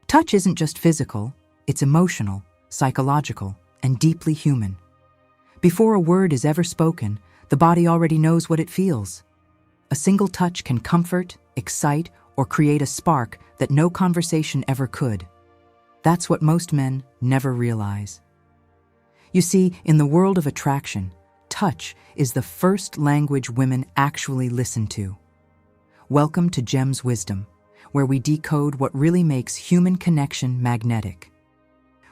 Touch isn't just physical, it's emotional, psychological, and deeply human. Before a word is ever spoken, the body already knows what it feels. A single touch can comfort, excite, or create a spark that no conversation ever could. That's what most men never realize. You see, in the world of attraction, touch is the first language women actually listen to. Welcome to Jems Wisdom, where we decode what really makes human connection magnetic.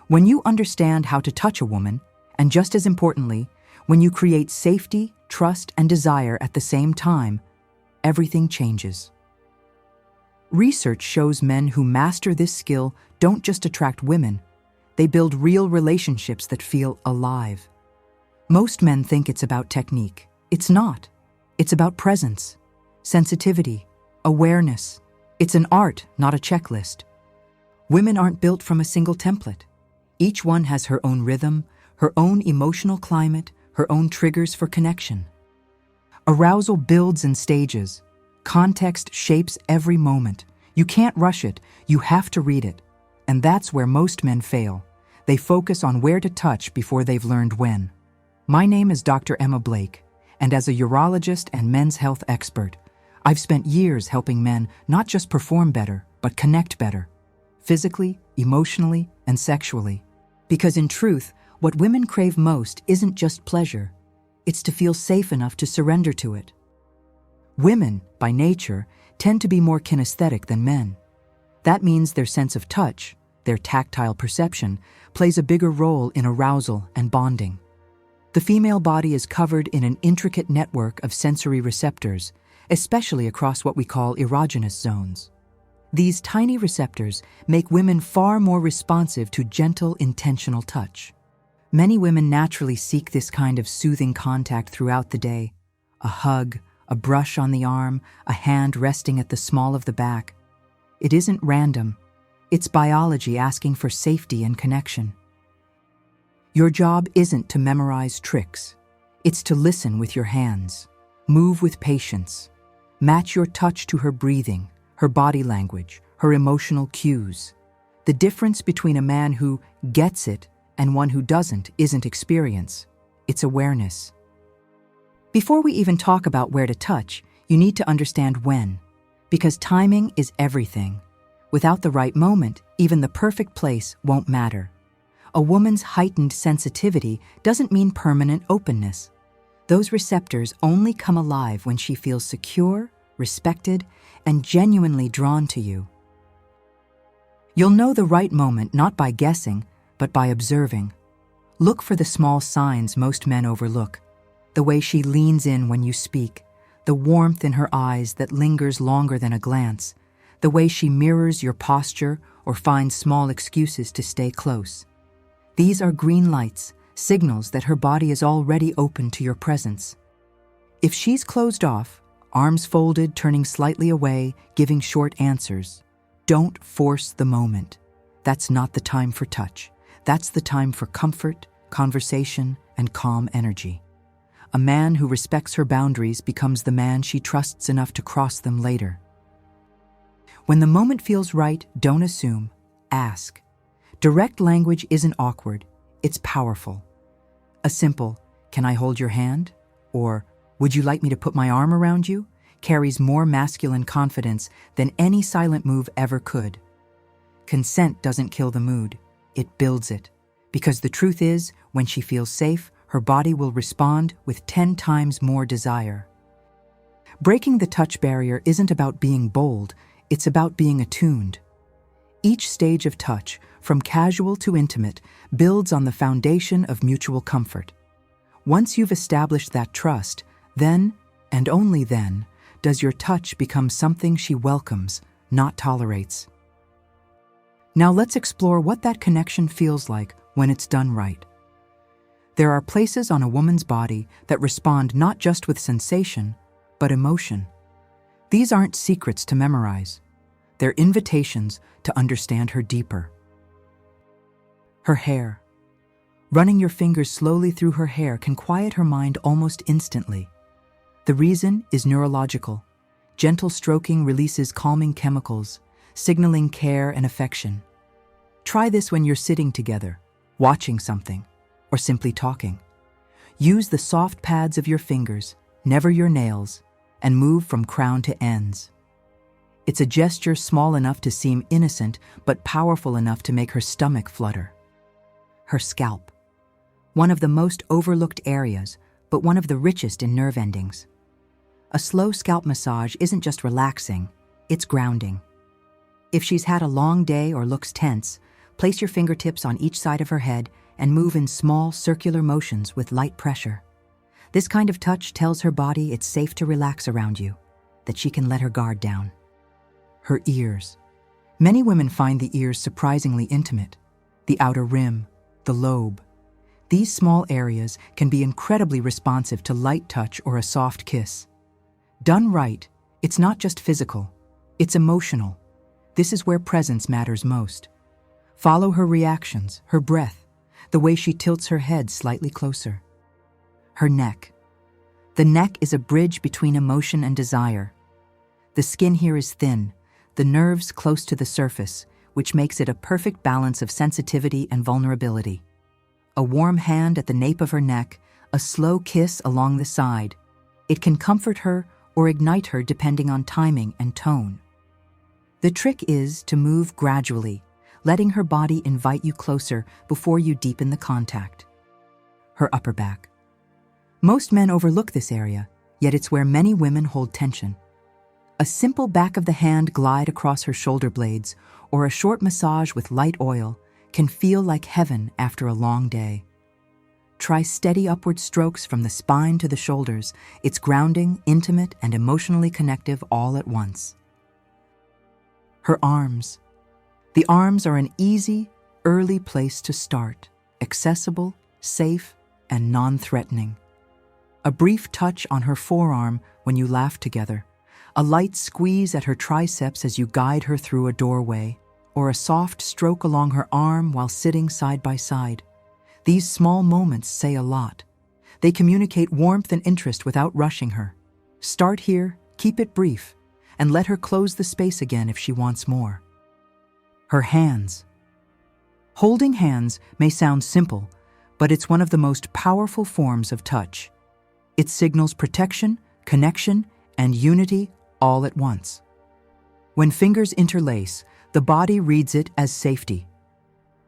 When you understand how to touch a woman, and just as importantly, when you create safety, trust, and desire at the same time, everything changes. Research shows men who master this skill don't just attract women, they build real relationships that feel alive. Most men think it's about technique. It's not. It's about presence, sensitivity, awareness. It's an art, not a checklist. Women aren't built from a single template. Each one has her own rhythm, her own emotional climate, her own triggers for connection. Arousal builds in stages. Context shapes every moment. You can't rush it, you have to read it. And that's where most men fail. They focus on where to touch before they've learned when. My name is Dr. Emma Blake, and as a urologist and men's health expert, I've spent years helping men not just perform better, but connect better, physically, emotionally, and sexually. Because in truth, what women crave most isn't just pleasure, it's to feel safe enough to surrender to it. Women, by nature, tend to be more kinesthetic than men. That means their sense of touch, their tactile perception, plays a bigger role in arousal and bonding. The female body is covered in an intricate network of sensory receptors, especially across what we call erogenous zones. These tiny receptors make women far more responsive to gentle, intentional touch. Many women naturally seek this kind of soothing contact throughout the day. A hug, a brush on the arm, a hand resting at the small of the back. It isn't random. It's biology asking for safety and connection. Your job isn't to memorize tricks. It's to listen with your hands, move with patience, match your touch to her breathing, her body language, her emotional cues. The difference between a man who gets it and one who doesn't isn't experience, it's awareness. Before we even talk about where to touch, you need to understand when, because timing is everything. Without the right moment, even the perfect place won't matter. A woman's heightened sensitivity doesn't mean permanent openness. Those receptors only come alive when she feels secure, respected, and genuinely drawn to you. You'll know the right moment not by guessing, but by observing. Look for the small signs most men overlook. The way she leans in when you speak, the warmth in her eyes that lingers longer than a glance, the way she mirrors your posture or finds small excuses to stay close. These are green lights, signals that her body is already open to your presence. If she's closed off, arms folded, turning slightly away, giving short answers, don't force the moment. That's not the time for touch. That's the time for comfort, conversation, and calm energy. A man who respects her boundaries becomes the man she trusts enough to cross them later. When the moment feels right, don't assume, ask. Direct language isn't awkward, it's powerful. A simple, "Can I hold your hand?" or "Would you like me to put my arm around you?" carries more masculine confidence than any silent move ever could. Consent doesn't kill the mood, it builds it. Because the truth is, when she feels safe, her body will respond with 10 times more desire. Breaking the touch barrier isn't about being bold, it's about being attuned. Each stage of touch, from casual to intimate, builds on the foundation of mutual comfort. Once you've established that trust, then, and only then, does your touch become something she welcomes, not tolerates. Now let's explore what that connection feels like when it's done right. There are places on a woman's body that respond not just with sensation, but emotion. These aren't secrets to memorize. They're invitations to understand her deeper. Her hair. Running your fingers slowly through her hair can quiet her mind almost instantly. The reason is neurological. Gentle stroking releases calming chemicals, signaling care and affection. Try this when you're sitting together, watching something, or simply talking. Use the soft pads of your fingers, never your nails, and move from crown to ends. It's a gesture small enough to seem innocent, but powerful enough to make her stomach flutter. Her scalp. One of the most overlooked areas, but one of the richest in nerve endings. A slow scalp massage isn't just relaxing, it's grounding. If she's had a long day or looks tense, place your fingertips on each side of her head and move in small circular motions with light pressure. This kind of touch tells her body it's safe to relax around you, that she can let her guard down. Her ears. Many women find the ears surprisingly intimate. The outer rim, the lobe. These small areas can be incredibly responsive to light touch or a soft kiss. Done right, it's not just physical, it's emotional. This is where presence matters most. Follow her reactions, her breath, the way she tilts her head slightly closer. Her neck. The neck is a bridge between emotion and desire. The skin here is thin, the nerves close to the surface, which makes it a perfect balance of sensitivity and vulnerability. A warm hand at the nape of her neck, a slow kiss along the side. It can comfort her or ignite her depending on timing and tone. The trick is to move gradually, letting her body invite you closer before you deepen the contact. Her upper back. Most men overlook this area, yet it's where many women hold tension. A simple back of the hand glide across her shoulder blades or a short massage with light oil can feel like heaven after a long day. Try steady upward strokes from the spine to the shoulders. It's grounding, intimate, and emotionally connective all at once. Her arms. The arms are an easy, early place to start, accessible, safe, and non-threatening. A brief touch on her forearm when you laugh together, a light squeeze at her triceps as you guide her through a doorway, or a soft stroke along her arm while sitting side by side. These small moments say a lot. They communicate warmth and interest without rushing her. Start here, keep it brief, and let her close the space again if she wants more. Her hands. Holding hands may sound simple, but it's one of the most powerful forms of touch. It signals protection, connection, and unity all at once. When fingers interlace, the body reads it as safety.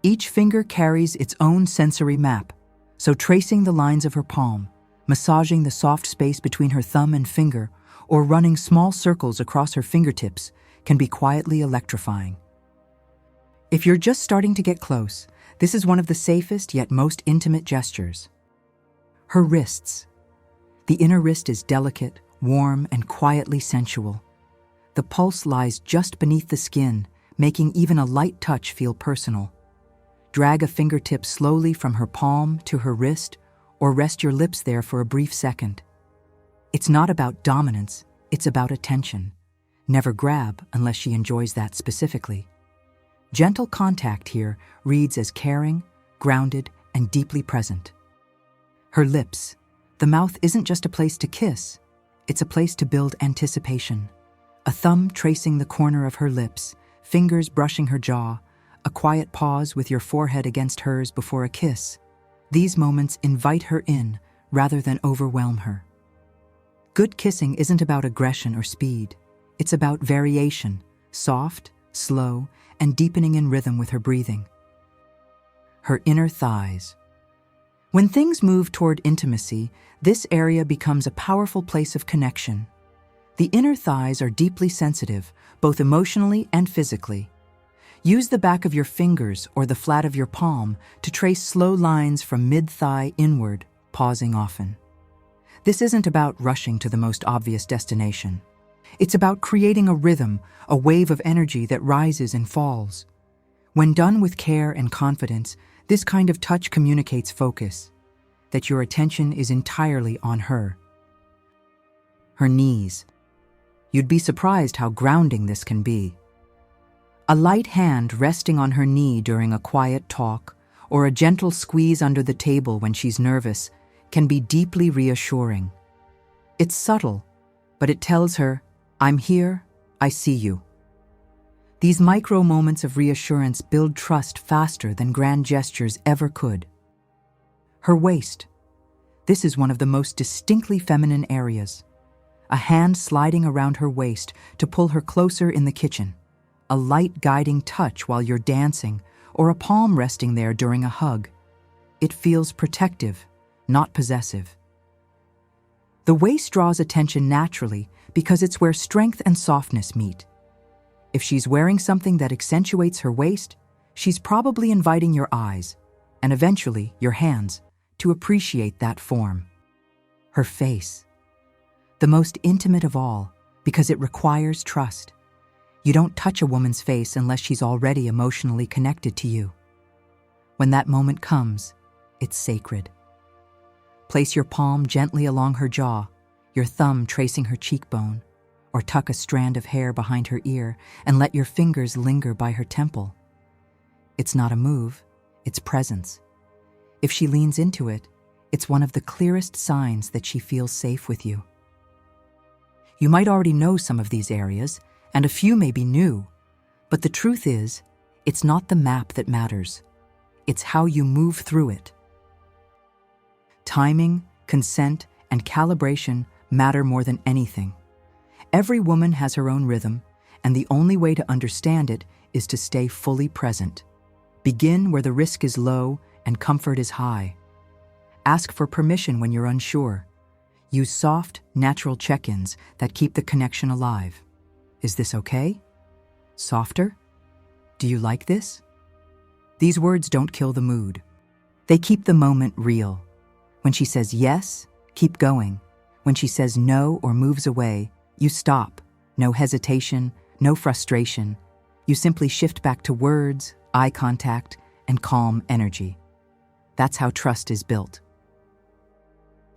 Each finger carries its own sensory map, so tracing the lines of her palm, massaging the soft space between her thumb and finger, or running small circles across her fingertips can be quietly electrifying. If you're just starting to get close, this is one of the safest yet most intimate gestures. Her wrists. The inner wrist is delicate, warm, and quietly sensual. The pulse lies just beneath the skin, making even a light touch feel personal. Drag a fingertip slowly from her palm to her wrist, or rest your lips there for a brief second. It's not about dominance, it's about attention. Never grab unless she enjoys that specifically. Gentle contact here reads as caring, grounded, and deeply present. Her lips. The mouth isn't just a place to kiss, it's a place to build anticipation. A thumb tracing the corner of her lips, fingers brushing her jaw, a quiet pause with your forehead against hers before a kiss. These moments invite her in rather than overwhelm her. Good kissing isn't about aggression or speed. It's about variation, soft, slow, and deepening in rhythm with her breathing. Her inner thighs. When things move toward intimacy, this area becomes a powerful place of connection. The inner thighs are deeply sensitive, both emotionally and physically. Use the back of your fingers or the flat of your palm to trace slow lines from mid-thigh inward, pausing often. This isn't about rushing to the most obvious destination. It's about creating a rhythm, a wave of energy that rises and falls. When done with care and confidence, this kind of touch communicates focus, that your attention is entirely on her. Her knees. You'd be surprised how grounding this can be. A light hand resting on her knee during a quiet talk, or a gentle squeeze under the table when she's nervous, can be deeply reassuring. It's subtle, but it tells her, "I'm here, I see you." These micro moments of reassurance build trust faster than grand gestures ever could. Her waist. This is one of the most distinctly feminine areas. A hand sliding around her waist to pull her closer in the kitchen. A light guiding touch while you're dancing, or a palm resting there during a hug. It feels protective, not possessive. The waist draws attention naturally because it's where strength and softness meet. If she's wearing something that accentuates her waist, she's probably inviting your eyes, and eventually your hands, to appreciate that form. Her face. The most intimate of all, because it requires trust. You don't touch a woman's face unless she's already emotionally connected to you. When that moment comes, it's sacred. Place your palm gently along her jaw, your thumb tracing her cheekbone, or tuck a strand of hair behind her ear and let your fingers linger by her temple. It's not a move, it's presence. If she leans into it, it's one of the clearest signs that she feels safe with you. You might already know some of these areas, and a few may be new, but the truth is, it's not the map that matters. It's how you move through it. Timing, consent, and calibration matter more than anything. Every woman has her own rhythm, and the only way to understand it is to stay fully present. Begin where the risk is low and comfort is high. Ask for permission when you're unsure. Use soft, natural check-ins that keep the connection alive. Is this okay? Softer? Do you like this? These words don't kill the mood. They keep the moment real. When she says yes, keep going. When she says no or moves away, you stop. No hesitation, no frustration. You simply shift back to words, eye contact, and calm energy. That's how trust is built.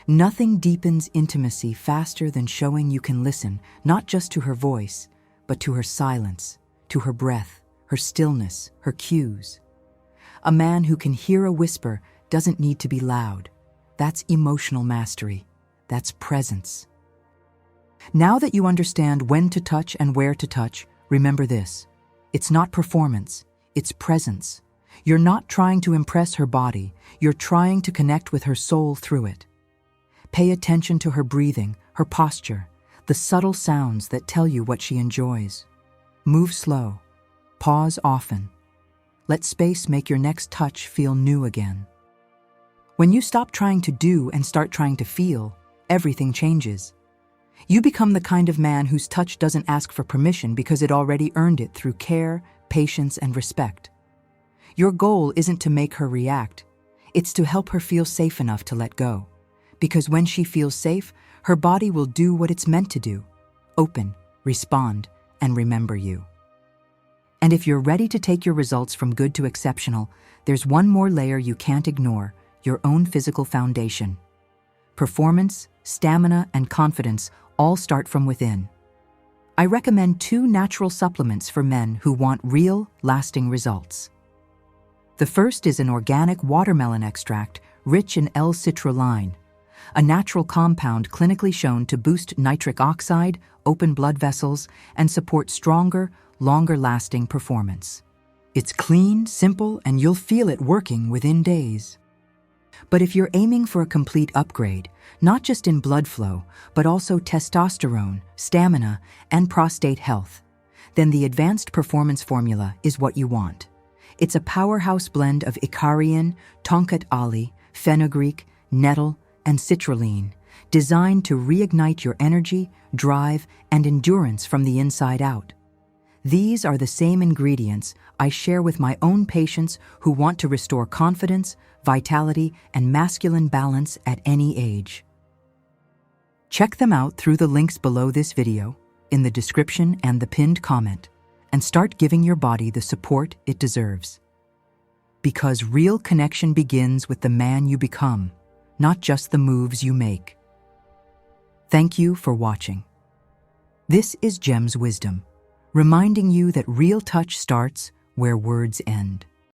Nothing deepens intimacy faster than showing you can listen, not just to her voice, but to her silence, to her breath, her stillness, her cues. A man who can hear a whisper doesn't need to be loud. That's emotional mastery. That's presence. Now that you understand when to touch and where to touch, remember this. It's not performance, it's presence. You're not trying to impress her body, you're trying to connect with her soul through it. Pay attention to her breathing, her posture, the subtle sounds that tell you what she enjoys. Move slow. Pause often. Let space make your next touch feel new again. When you stop trying to do and start trying to feel, everything changes. You become the kind of man whose touch doesn't ask for permission because it already earned it through care, patience, and respect. Your goal isn't to make her react. It's to help her feel safe enough to let go. Because when she feels safe, her body will do what it's meant to do. Open, respond, and remember you. And if you're ready to take your results from good to exceptional, there's one more layer you can't ignore, your own physical foundation. Performance, stamina, and confidence all start from within. I recommend 2 natural supplements for men who want real, lasting results. The first is an organic watermelon extract rich in L-citrulline, a natural compound clinically shown to boost nitric oxide, open blood vessels, and support stronger, longer-lasting performance. It's clean, simple, and you'll feel it working within days. But if you're aiming for a complete upgrade, not just in blood flow, but also testosterone, stamina, and prostate health, then the Advanced Performance Formula is what you want. It's a powerhouse blend of Icarian, Tonkat Ali, fenugreek, nettle, and citrulline, designed to reignite your energy, drive, and endurance from the inside out. These are the same ingredients I share with my own patients who want to restore confidence, vitality, and masculine balance at any age. Check them out through the links below this video, in the description and the pinned comment, and start giving your body the support it deserves. Because real connection begins with the man you become, not just the moves you make. Thank you for watching. This is Jems Wisdom, reminding you that real touch starts where words end.